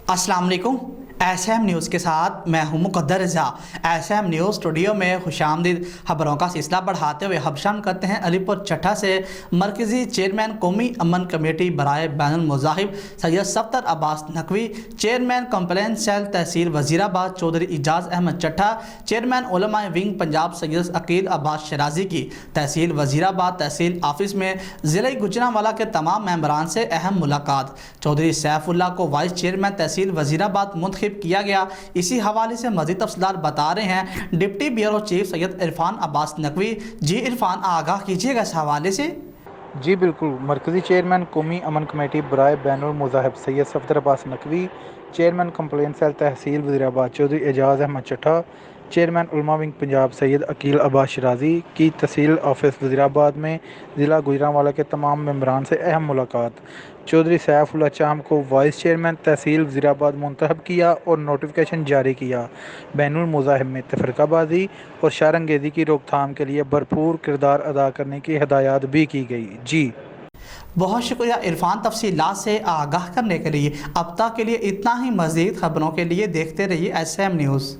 अस्सलाम वालेकुम। SM news के साथ मैं हूं मुक़द्दर रज़ा। एसएम न्यूज़ स्टूडियो में खुशामदीद। खबरों का सिलसिला बढ़ाते हुए हबशान करते हैं अलीपुरचट्ठा से। मरकज़ी चेयरमैन कौमी अमन कमेटी बराए बैनुल मज़ाहिब Syed Saftar Abbas Naqvi, chairman complaints cell tehsil Wazirabad Chaudhry Ijaz Ahmed Chattha, chairman उलमाए विंग पंजाब सैयद अकील अब्बास शराजी की तहसील वज़ीराबाद तहसील ऑफिस में ज़िला गुजरांवाला के तमाम मेंबरान से अहम मुलाकात। चौधरी सैफुल्लाह को वाइस चेयरमैन तहसील वज़ीराबाद मुंतखब किया गया। इसी हवाले से मज़ीद तफसीलात बता रहे हैं deputy bureau chief Syed Irfan Abbas Naqvi. जी इरफान, आगाह कीजिएगा इस हवाले से। जी बिल्कुल। मरकज़ी चेयरमैन कौमी अमन कमेटी बराए बैनुल मज़ाहिब Syed Saftar Abbas Naqvi, chairman complaints cell tehsil Wazirabad Chaudhry Ejaz Ahmed Chattha, chairman उलमा विंग पंजाब सैयद अकील अब्बास शराजी की तहसील ऑफिस वज़ीराबाद में ज़िला गुजरांवाला के तमाम मेंबरान से अहम मुलाकात। चौधरी सैफुल्लाह चाम को वाइस चेयरमैन तहसील वज़ीराबाद मुंतखब किया और नोटिफिकेशन जारी किया। बैनुल मज़ाहिब में तफरकाबाजी और शरअंगेज़ी की रोकथाम के लिए भरपूर किरदार अदा करने की हिदायत भी की गई। जी बहुत शुक्रिया इरफान, तफसीलात से आगाह करने के लिए। अब तक के लिए इतना ही। मज़ीद खबरों के लिए देखते रहिए एसएम न्यूज़।